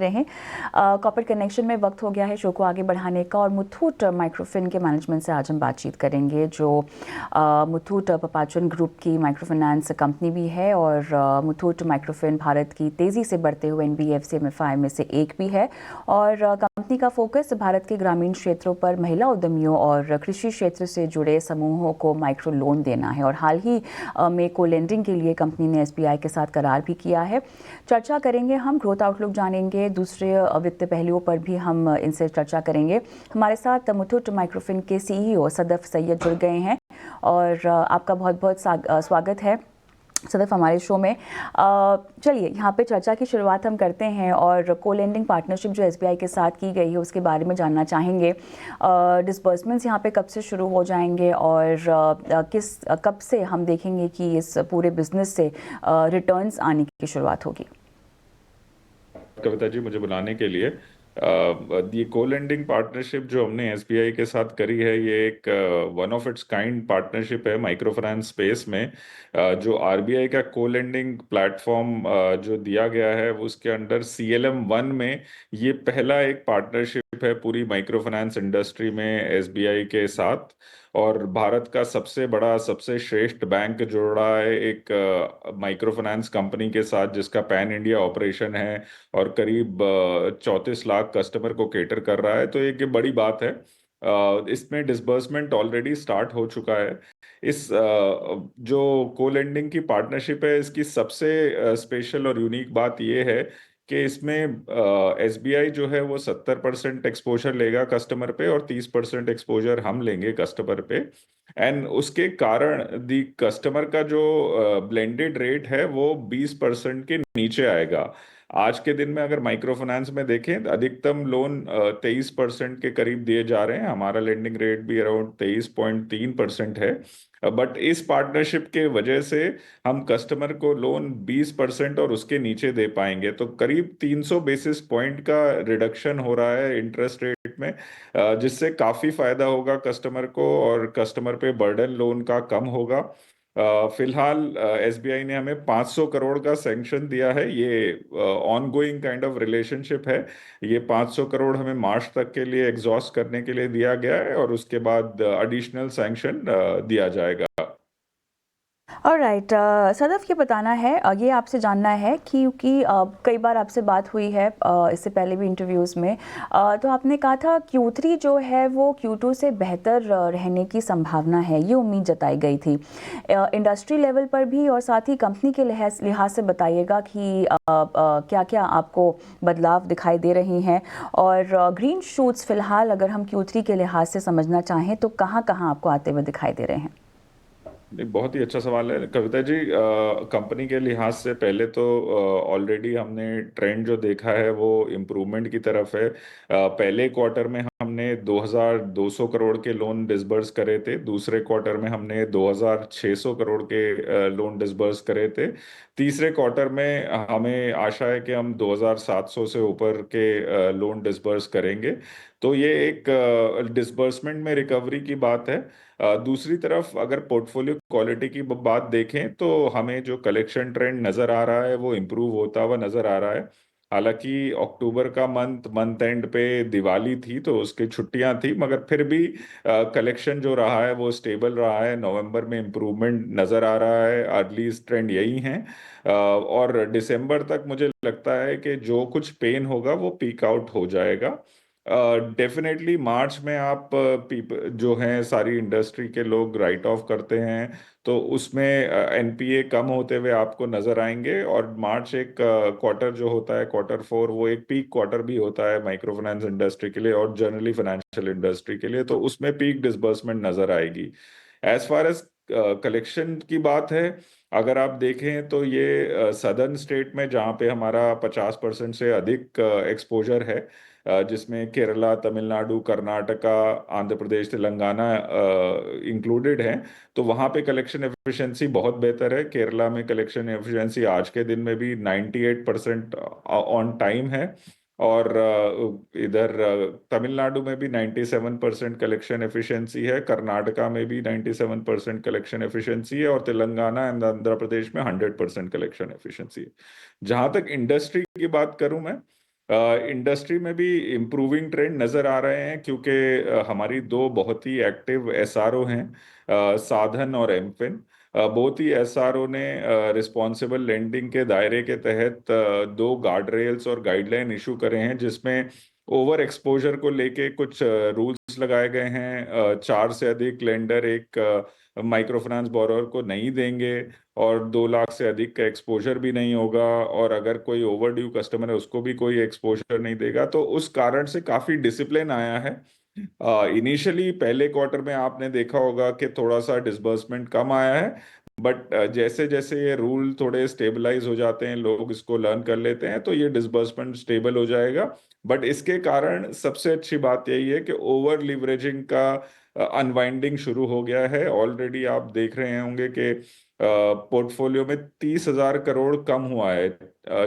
हैं। Corporate connection में वक्त हो गया है शो को आगे बढ़ाने का, और मुथूट माइक्रोफिन के मैनेजमेंट से आज हम बातचीत करेंगे, जो मुथूट पपाचन ग्रुप की माइक्रोफाइनेंस कंपनी भी है, और मुथूट माइक्रोफिन भारत की तेज़ी से बढ़ते हुए एनबीएफसी एमएफआई में से एक भी है। और कंपनी का फोकस भारत के ग्रामीण क्षेत्रों पर महिला उद्यमियों और कृषि क्षेत्र से जुड़े समूहों को माइक्रो लोन देना है। और हाल ही में को लेंडिंग के लिए कंपनी ने एसबीआई के साथ करार भी किया है। चर्चा करेंगे, हम ग्रोथ आउटलुक जानेंगे, दूसरे वित्त पहलुओं पर भी हम इनसे चर्चा करेंगे। हमारे साथ मुथूट माइक्रोफिन के सीईओ सदफ सैयद जुड़ गए हैं, और आपका बहुत बहुत स्वागत है सदफ हमारे शो में। चलिए यहाँ पे चर्चा की शुरुआत हम करते हैं, और को लेंडिंग पार्टनरशिप जो एसबीआई के साथ की गई है उसके बारे में जानना चाहेंगे। डिसबर्समेंट्स यहाँ पे कब से शुरू हो जाएंगे, और कब से हम देखेंगे कि इस पूरे बिजनेस से रिटर्न्स आने की शुरुआत होगी। कविता जी, मुझे बुलाने के लिए। ये को लेंडिंग पार्टनरशिप जो हमने एसबीआई के साथ करी है, ये एक one of its kind partnership है माइक्रो फाइनेंस स्पेस में। जो आरबीआई का को लेंडिंग प्लेटफॉर्म जो दिया गया है उसके अंडर सीएलएम वन में ये पहला एक पार्टनरशिप है पूरी माइक्रो फाइनेंस इंडस्ट्री में एसबीआई के साथ। और भारत का सबसे बड़ा सबसे श्रेष्ठ बैंक जुड़ रहा है एक माइक्रो फाइनेंस कंपनी के साथ जिसका पैन इंडिया ऑपरेशन है और करीब 34 लाख कस्टमर को केटर कर रहा है। तो एक ये बड़ी बात है। इसमें डिसबर्समेंट ऑलरेडी स्टार्ट हो चुका है। इस जो को लेंडिंग की पार्टनरशिप है, इसकी सबसे स्पेशल और यूनिक बात ये है कि इसमें एसबीआई जो है वो 70% एक्सपोजर लेगा कस्टमर पे और 30% एक्सपोजर हम लेंगे कस्टमर पे। एंड उसके कारण दी कस्टमर का जो ब्लेंडेड रेट है वो 20% के नीचे आएगा। आज के दिन में अगर माइक्रो फाइनेंस में देखें तो अधिकतम लोन 23% के करीब दिए जा रहे हैं। हमारा लेंडिंग रेट भी अराउंड 23.3% है। बट इस पार्टनरशिप के वजह से हम कस्टमर को लोन 20% और उसके नीचे दे पाएंगे, तो करीब 300 बेसिस पॉइंट का रिडक्शन हो रहा है इंटरेस्ट रेट में, जिससे काफ़ी फायदा होगा कस्टमर को और कस्टमर पे बर्डन लोन का कम होगा। फिलहाल एसबीआई ने हमें 500 करोड़ का सैंक्शन दिया है। ये on going kind of relationship है। ये 500 करोड़ हमें मार्च तक के लिए एग्जॉस्ट करने के लिए दिया गया है और उसके बाद एडिशनल सैंक्शन दिया जाएगा। ऑलराइट, सदफ ये बताना है, ये आपसे जानना है कि क्योंकि कई बार आपसे बात हुई है इससे पहले भी इंटरव्यूज़ में, तो आपने कहा था Q3 जो है वो Q2 से बेहतर रहने की संभावना है, ये उम्मीद जताई गई थी इंडस्ट्री लेवल पर भी, और साथ ही कंपनी के लिहाज से बताइएगा कि क्या क्या आपको बदलाव दिखाई दे रही हैं, और ग्रीन शूट्स फिलहाल अगर हम Q3 के लिहाज से समझना चाहें तो कहाँ कहाँ आपको आते हुए दिखाई दे रहे हैं। बहुत ही अच्छा सवाल है कविता जी। कंपनी के लिहाज से पहले तो ऑलरेडी हमने ट्रेंड जो देखा है वो इम्प्रूवमेंट की तरफ है। पहले क्वार्टर में हमने 2200 करोड़ के लोन डिसबर्स करे थे। दूसरे क्वार्टर में हमने 2600 करोड़ के लोन डिसबर्स करे थे। तीसरे क्वार्टर में हमें आशा है कि हम 2700 से ऊपर के लोन डिसबर्स करेंगे। तो ये एक डिसबर्समेंट में रिकवरी की बात है। दूसरी तरफ अगर पोर्टफोलियो क्वालिटी की बात देखें तो हमें जो कलेक्शन ट्रेंड नज़र आ रहा है वो इम्प्रूव होता हुआ नज़र आ रहा है। हालांकि अक्टूबर का मंथ एंड पे दिवाली थी तो उसकी छुट्टियां थी, मगर फिर भी कलेक्शन जो रहा है वो स्टेबल रहा है। नवंबर में इम्प्रूवमेंट नज़र आ रहा है। अर्ली ट्रेंड यही है। और दिसंबर तक मुझे लगता है कि जो कुछ पेन होगा वो पीक आउट हो जाएगा। डेफिनेटली मार्च में आप जो हैं सारी इंडस्ट्री के लोग राइट ऑफ करते हैं, तो उसमें एनपीए कम होते हुए आपको नजर आएंगे। और मार्च एक क्वार्टर जो होता है क्वार्टर फोर, वो एक पीक क्वार्टर भी होता है माइक्रो फाइनेंस इंडस्ट्री के लिए और जनरली फाइनेंशियल इंडस्ट्री के लिए, तो उसमें पीक डिसबर्समेंट नजर आएगी। एज फार एज कलेक्शन की बात है, अगर आप देखें तो ये सदर्न स्टेट में जहाँ पे हमारा 50% से अधिक एक्सपोजर है, जिसमें केरला, तमिलनाडु, कर्नाटका, आंध्र प्रदेश, तेलंगाना इंक्लूडेड हैं, तो वहाँ पे कलेक्शन एफिशिएंसी बहुत बेहतर है। केरला में कलेक्शन एफिशिएंसी आज के दिन में भी 98% ऑन टाइम है। और इधर तमिलनाडु में भी 97% कलेक्शन एफिशिएंसी है। कर्नाटका में भी 97% कलेक्शन एफिशिएंसी है और तेलंगाना एंड आंध्र प्रदेश में 100% कलेक्शन एफिशिएंसी है। जहाँ तक इंडस्ट्री की बात करूं मैं, इंडस्ट्री में भी इम्प्रूविंग ट्रेंड नज़र आ रहे हैं, क्योंकि हमारी दो बहुत ही एक्टिव एसआरओ हैं, साधन और एमफिन। बहुत ही एसआरओ ने रिस्पॉन्सिबल लेंडिंग के दायरे के तहत दो गार्ड रेल्स और गाइडलाइन इशू करे हैं, जिसमें ओवर एक्सपोजर को लेके कुछ रूल्स लगाए गए हैं। चार से अधिक लेंडर एक माइक्रो फाइनेंस बोरोअर को नहीं देंगे, और 2 लाख से अधिक का एक्सपोजर भी नहीं होगा, और अगर कोई ओवर ड्यू कस्टमर है उसको भी कोई एक्सपोजर नहीं देगा। तो उस कारण से काफी डिसिप्लिन आया है। इनिशियली पहले क्वार्टर में आपने देखा होगा कि थोड़ा सा डिसबर्समेंट कम आया है, बट जैसे जैसे ये रूल थोड़े स्टेबलाइज हो जाते हैं, लोग इसको लर्न कर लेते हैं, तो ये डिसबर्समेंट स्टेबल हो जाएगा। बट इसके कारण सबसे अच्छी बात यही है कि ओवर लिवरेजिंग का अनवाइंडिंग शुरू हो गया है। ऑलरेडी आप देख रहे होंगे कि पोर्टफोलियो में 30,000 करोड़ कम हुआ है।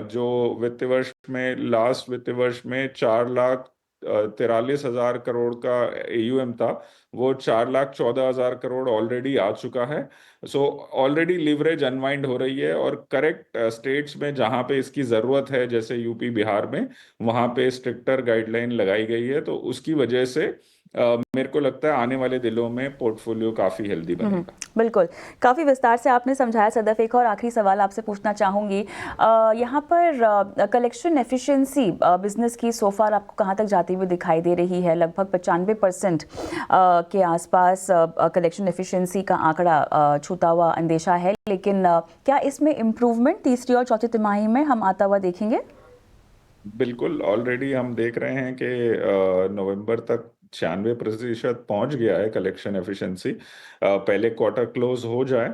जो वित्त वर्ष में, लास्ट वित्त वर्ष में 4,43,000 करोड़ का एयूएम था, वो 4,14,000 करोड़ ऑलरेडी आ चुका है। सो ऑलरेडी लिवरेज अनवाइंड हो रही है, और करेक्ट स्टेट्स में जहां पे इसकी जरूरत है, जैसे यूपी बिहार में, वहां पे स्ट्रिक्टर गाइडलाइन लगाई गई है। तो उसकी वजह से मेरे को लगता है आने वाले दिनों में पोर्टफोलियो काफी हेल्दी बनेगा। बिल्कुल, काफ़ी विस्तार से आपने समझाया सदफ। एक और आखिरी सवाल आपसे पूछना चाहूँगी, यहाँ पर कलेक्शन एफिशिएंसी बिजनेस की सो फार आपको कहाँ तक जाती हुई दिखाई दे रही है? लगभग 95% के आसपास कलेक्शन एफिशिएंसी का आंकड़ा छूता हुआ अंदेशा है, लेकिन क्या इसमें इम्प्रूवमेंट तीसरी और चौथी तिमाही में हम आता हुआ देखेंगे? बिल्कुल, ऑलरेडी हम देख रहे हैं कि नवंबर तक 96% पहुंच गया है कलेक्शन एफिशिएंसी। पहले क्वार्टर क्लोज हो जाए,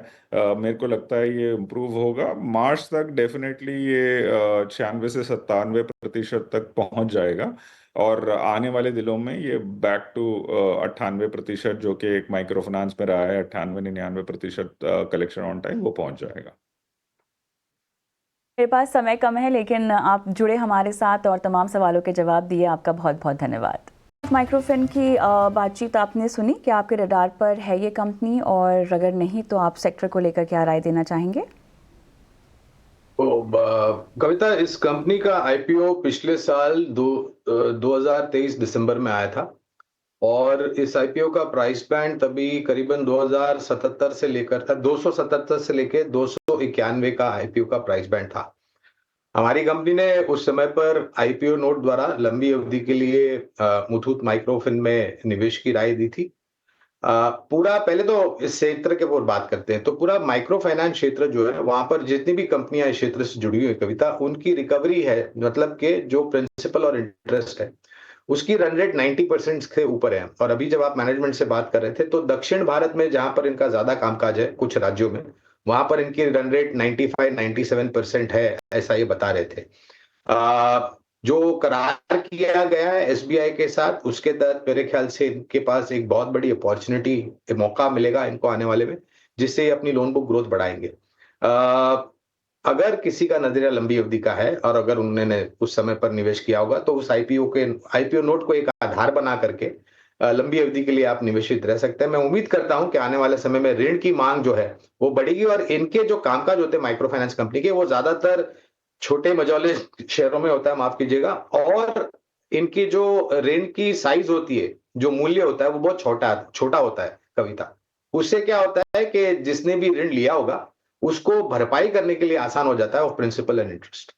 मेरे को लगता है ये इम्प्रूव होगा। मार्च तक डेफिनेटली ये 96 से 97% तक पहुंच जाएगा, और आने वाले दिनों में ये बैक टू 98%, जो कि एक माइक्रो फाइनेंस में रहा है, 98-99% कलेक्शन ऑन टाइम, वो पहुंच जाएगा। मेरे पास समय कम है, लेकिन आप जुड़े हमारे साथ और तमाम सवालों के जवाब दिए, आपका बहुत बहुत धन्यवाद। माइक्रोफिन की बातचीत आपने सुनी, क्या आपके रडार पर है ये कंपनी, और अगर नहीं तो आप सेक्टर को लेकर क्या राय देना चाहेंगे? कविता, इस कंपनी का आईपीओ पिछले साल 2023 दिसंबर में आया था, और इस आईपीओ का प्राइस बैंड तभी करीबन 2077 से लेकर था, 277 से लेकर 291 का आईपीओ का प्राइस बैंड था। हमारी कंपनी ने उस समय पर आईपीओ नोट द्वारा लंबी अवधि के लिए मुथूट माइक्रोफिन में निवेश की राय दी थी। पूरा पहले तो इस क्षेत्र के ऊपर बात करते हैं, तो पूरा माइक्रो फाइनेंस क्षेत्र जो है, वहां पर जितनी भी कंपनियां इस क्षेत्र से जुड़ी हुई है कविता, उनकी रिकवरी है, मतलब कि जो प्रिंसिपल और इंटरेस्ट है उसकी रन रेट 90% से ऊपर है। और अभी जब आप मैनेजमेंट से बात कर रहे थे, तो दक्षिण भारत में जहां पर इनका ज्यादा कामकाज है कुछ राज्यों में, वहां पर इनकी रन रेट 95-97% है, ऐसा ये बता रहे थे। जो करार किया गया है एसबीआई के साथ, उसके तहत मेरे ख्याल से इनके पास एक बहुत बड़ी अपॉर्चुनिटी, मौका मिलेगा इनको आने वाले में, जिससे ये अपनी लोन बुक ग्रोथ बढ़ाएंगे। अगर किसी का नजरिया लंबी अवधि का है, और अगर उन्होंने उस समय पर निवेश किया होगा, तो उस आईपीओ नोट को एक आधार बना करके लंबी अवधि के लिए आप निवेशित रह सकते हैं। मैं उम्मीद करता हूं कि आने वाले समय में ऋण की मांग जो है वो बढ़ेगी, और इनके जो कामकाज होते हैं माइक्रो फाइनेंस कंपनी के, वो ज्यादातर छोटे मझौले शहरों में होता है, माफ कीजिएगा, और इनकी जो ऋण की साइज होती है, जो मूल्य होता है, वो बहुत छोटा छोटा होता है कविता। उससे क्या होता है कि जिसने भी ऋण लिया होगा उसको भरपाई करने के लिए आसान हो जाता है, ऑफ प्रिंसिपल एंड इंटरेस्ट।